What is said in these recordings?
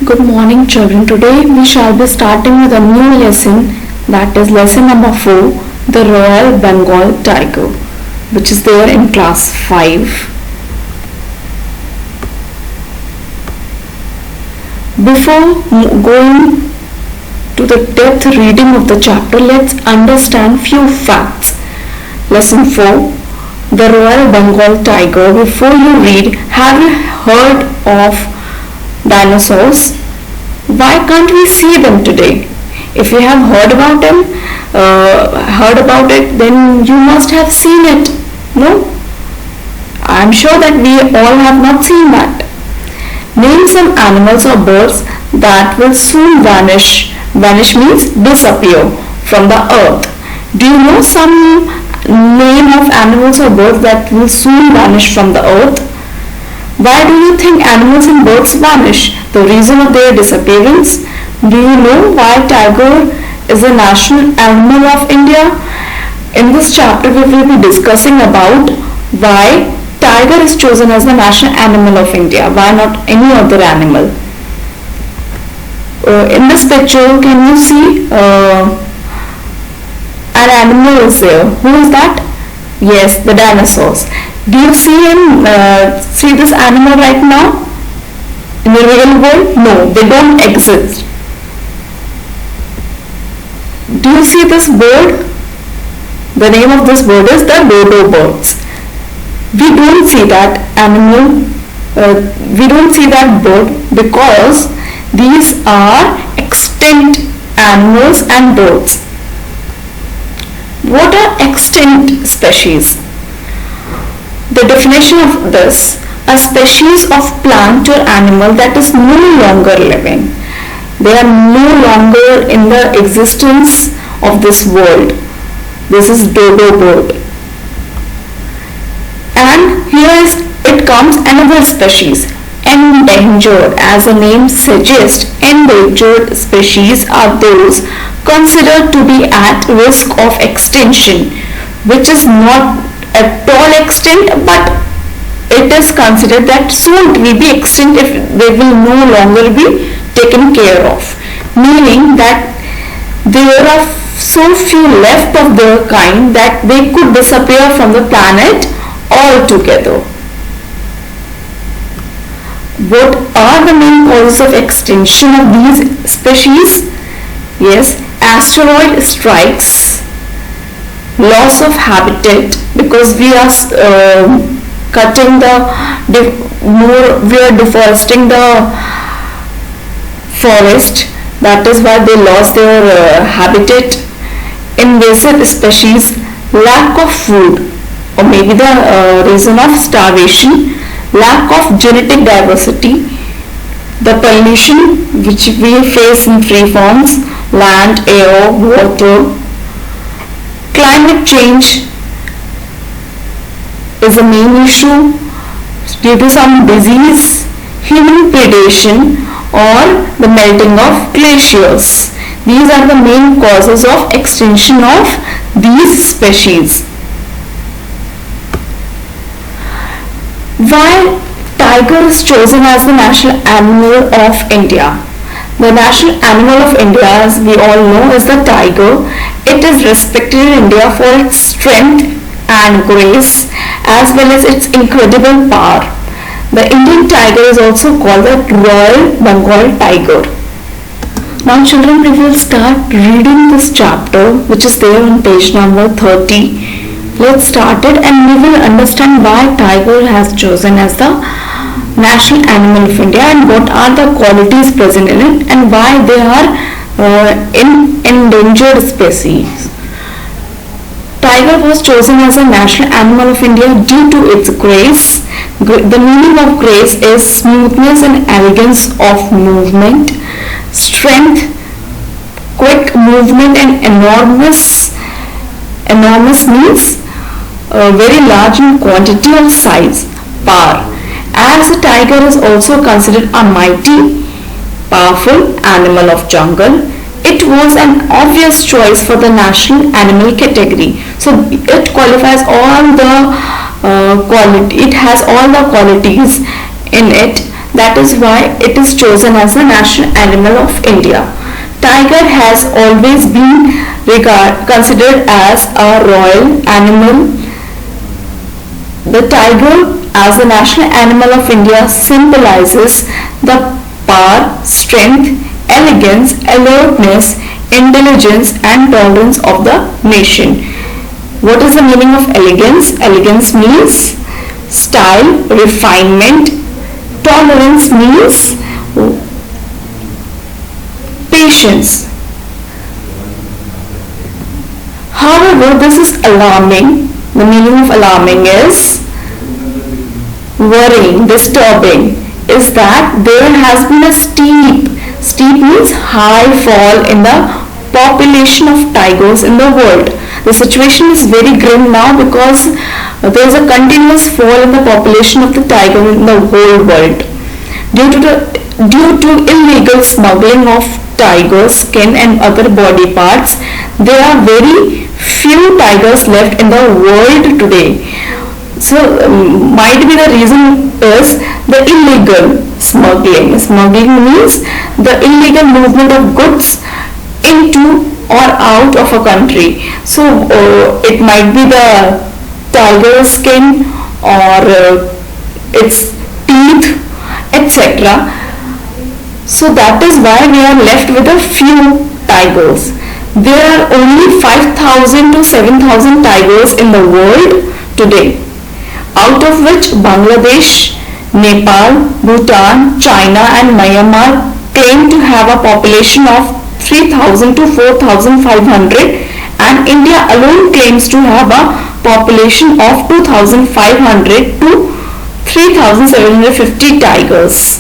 Good morning, children. Today we shall be starting with a new lesson, that is lesson number 4, the Royal Bengal Tiger, which is there in class 5. Before going to the depth reading of the chapter, let's understand few facts. Lesson 4, the Royal Bengal Tiger. Before you read, have you heard of dinosaurs? Why can't we see them today? If you have heard about it, then you must have seen it. No? I am sure that we all have not seen that. Name some animals or birds that will soon vanish. Vanish means disappear from the earth. Do you know some name of animals or birds that will soon vanish from the earth? Why do you think animals and birds vanish? The reason of their disappearance? Do you know why tiger is a national animal of India? In this chapter we will be discussing about why tiger is chosen as the national animal of India. Why not any other animal? In this picture, can you see an animal is there? Who is that? Yes, the dinosaurs. Do you see this animal right now in the real world? No, they don't exist. Do you see this bird? The name of this bird is the dodo birds. We don't see that animal, we don't see that bird because these are extinct animals and birds. What are extinct species? The definition of this: a species of plant or animal that is no longer living. They are no longer in the existence of this world. This is dodo bird. And it comes another species, endangered. As the name suggests, endangered species are those considered to be at risk of extinction, which is not at all extinct, but it is considered that soon it will be extinct if they will no longer be taken care of, meaning that there are so few left of their kind that they could disappear from the planet altogether. What are the main causes of extinction of these species? Yes, asteroid strikes, loss of habitat, because we are we are deforesting the forest. That is why they lost their habitat. Invasive species, lack of food, or maybe the reason of starvation, lack of genetic diversity, the pollution which we face in three forms: land, air, water. Climate change is a main issue due to some disease, human predation, or the melting of glaciers. These are the main causes of extinction of these species. Why tiger is chosen as the national animal of India? The national animal of India, as we all know, is the tiger. It is respected in India for its strength and grace, as well as its incredible power. The Indian tiger is also called the Royal Bengal Tiger. Now children, we will start reading this chapter, which is there on page number 30. Let's start it and we will understand why tiger has chosen as the national animal of India and what are the qualities present in it and why they are endangered species. Tiger was chosen as a national animal of India due to its grace. The meaning of grace is smoothness and elegance of movement, strength, quick movement, and enormous means very large in quantity of size, power. As the tiger is also considered a mighty, powerful animal of jungle, it was an obvious choice for the national animal category. So it qualifies all the it has all the qualities in it That is why it is chosen as the national animal of India. Tiger has always been considered as a royal animal. The tiger as the national animal of India symbolizes the power, strength, elegance, alertness, intelligence and tolerance of the nation. What is the meaning of elegance? Elegance means style, refinement. Tolerance means patience. However, this is alarming. The meaning of alarming is worrying, disturbing, is that there has been a steep means high fall in the population of tigers in the world. The situation is very grim now because there is a continuous fall in the population of the tiger in the whole world. Due to illegal smuggling of tiger skin and other body parts, there are very few tigers left in the world today. So might be the reason is the illegal smuggling. Smuggling means the illegal movement of goods into or out of a country. So it might be the tiger skin or its teeth, etc. So that is why we are left with a few tigers. There are only 5,000 to 7,000 tigers in the world today, out of which Bangladesh, Nepal, Bhutan, China and Myanmar claim to have a population of 3,000 to 4,500 and India alone claims to have a population of 2,500 to 3,750 tigers.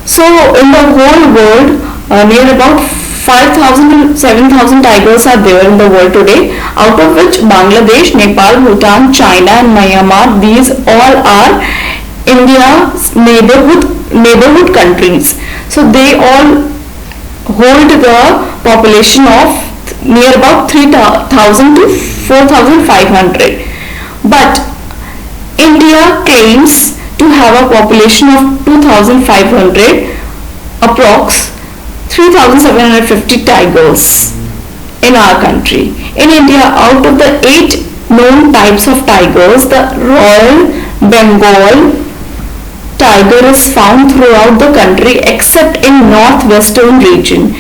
So in the whole world, near about 5,000 to 7,000 tigers are there in the world today, out of which Bangladesh, Nepal, Bhutan, China and Myanmar, these all are India's neighborhood countries. So they all hold the population of near about 3,000 to 4,500. But India claims to have a population of 2,500, approx 3,750 tigers in our country. In India, out of the 8 known types of tigers, the Royal Bengal tiger is found throughout the country except in northwestern region.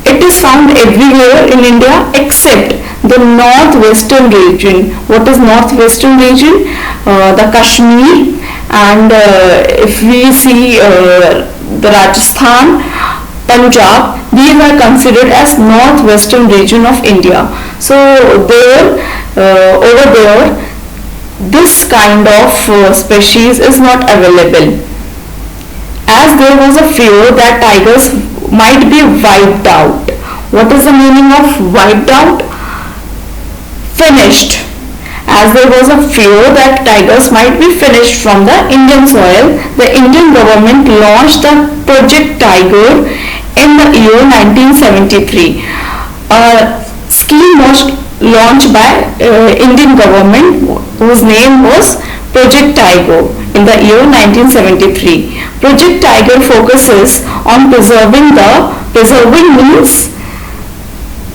It is found everywhere in India except the northwestern region. What is northwestern region? The Kashmir, and if we see the Rajasthan, Punjab, these are considered as northwestern region of India. So there, over there, this kind of species is not available, as there was a fear that tigers might be wiped out. What is the meaning of wiped out? Finished. As there was a fear that tigers might be finished from the Indian soil, the Indian government launched the Project Tiger in the year 1973. A scheme was launched by Indian government whose name was Project Tiger in the year 1973. Project Tiger focuses on preserving means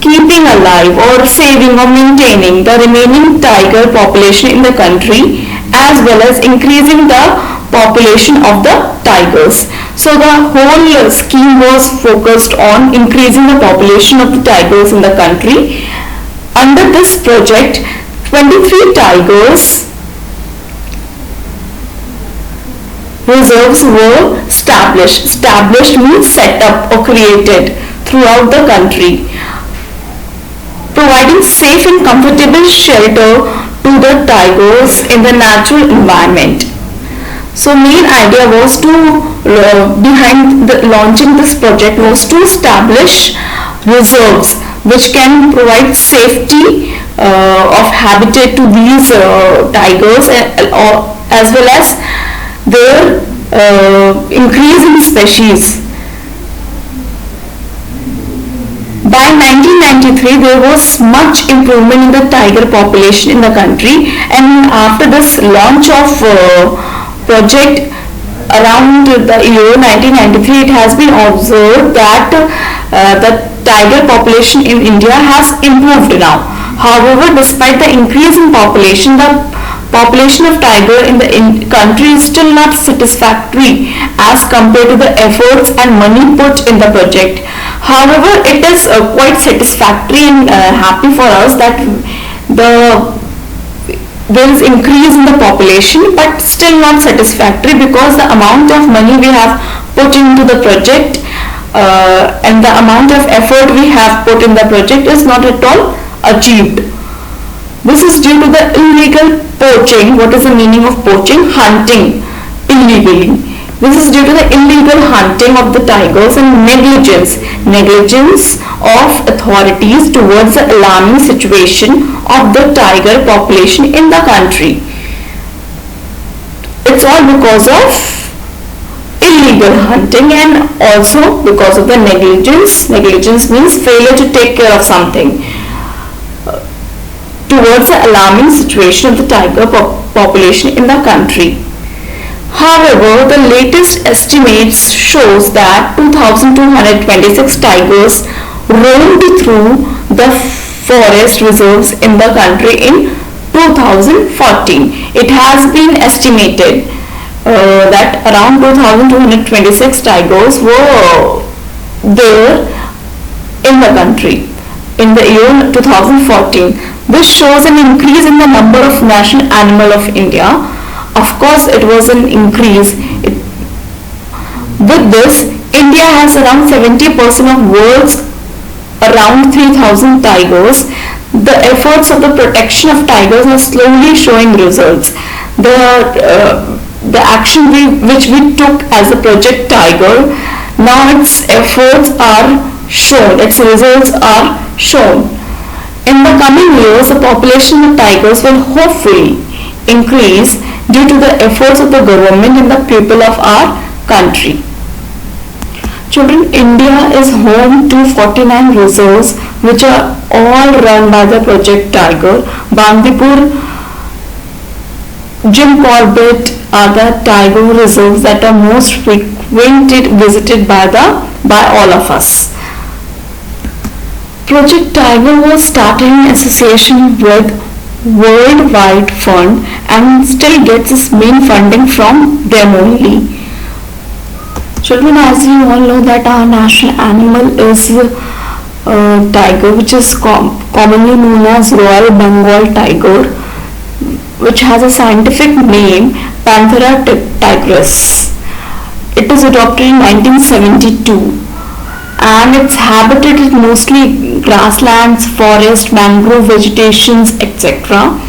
keeping alive or saving or maintaining the remaining tiger population in the country, as well as increasing the population of the tigers. So the whole scheme was focused on increasing the population of the tigers in the country. Under this project, 23 tigers reserves were established. Established means set up or created throughout the country, providing safe and comfortable shelter to the tigers in the natural environment. So main idea was to behind launching this project was to establish reserves which can provide safety of habitat to these tigers, as well as their increase in species. By 1993, there was much improvement in the tiger population in the country, and after this launch of project, around the year 1993, it has been observed that the tiger population in India has improved now. However, despite the increase in population, the population of tiger in the country is still not satisfactory as compared to the efforts and money put in the project. However, it is quite satisfactory and happy for us that there is increase in the population, but still not satisfactory because the amount of money we have put into the project and the amount of effort we have put in the project is not at all achieved. This is due to the illegal poaching. What is the meaning of poaching? Hunting illegally. This is due to the illegal hunting of the tigers and negligence of authorities towards the alarming situation of the tiger population in the country. It's all because of illegal hunting and also because of the negligence. Negligence means failure to take care of something towards the alarming situation of the tiger population in the country. However, the latest estimates shows that 2,226 tigers roamed through the forest reserves in the country in 2014. It has been estimated that around 2,226 tigers were there in the country in the year 2014. This shows an increase in the number of national animal of India. Of course, it was an increase. With this, India has around 70% of world's around 3,000 tigers. The efforts of the protection of tigers are slowly showing results. The action which we took as a Project Tiger, now its efforts are shown, its results are shown. In the coming years, the population of tigers will hopefully increase due to the efforts of the government and the people of our country. Children, India is home to 49 reserves which are all run by the Project Tiger. Bandipur, Jim Corbett are the tiger reserves that are most visited by all of us. Project Tiger was started in association with World Wide Fund and still gets its main funding from them only. Children, as you all know that our national animal is tiger, which is commonly known as Royal Bengal tiger, which has a scientific name Panthera tigris. It was adopted in 1972 and its habitat is mostly grasslands, forest, mangrove vegetations, etc.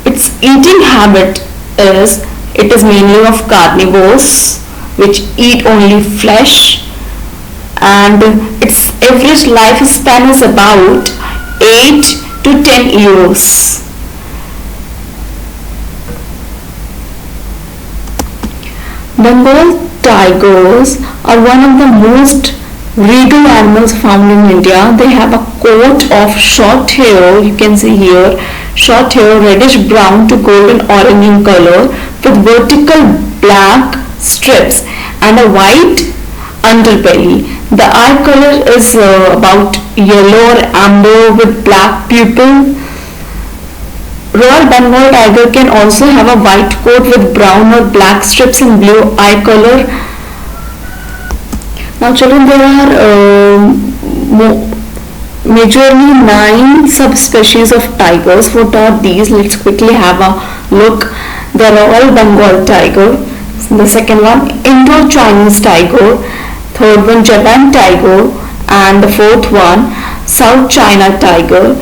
Its eating habit is, it is mainly of carnivores which eat only flesh, and its average lifespan is about 8 to 10 years. Bengal tigers are one of the most regal animals found in India. They have a coat of short hair, you can see here, short hair, reddish brown to golden orange in color with vertical black strips and a white underbelly. The eye color is about yellow or amber with black pupil. Royal Bengal tiger can also have a white coat with brown or black strips and blue eye color. Now children, there are majorly 9 subspecies of tigers. What are these? Let's quickly have a look. The Royal Bengal tiger, the second one Indo-Chinese tiger, third one Japan tiger, and the fourth one South China tiger,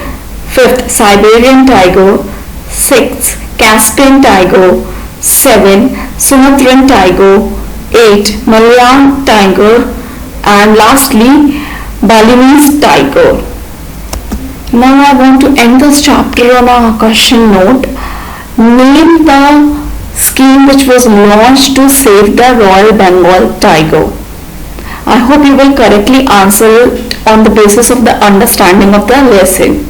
fifth Siberian tiger, sixth Caspian tiger, 7 Sumatran tiger, 8 Malayan tiger, and lastly Balinese tiger. Now I want to end this chapter on a question note. Name the scheme which was launched to save the Royal Bengal tiger. I hope you will correctly answer it on the basis of the understanding of the lesson.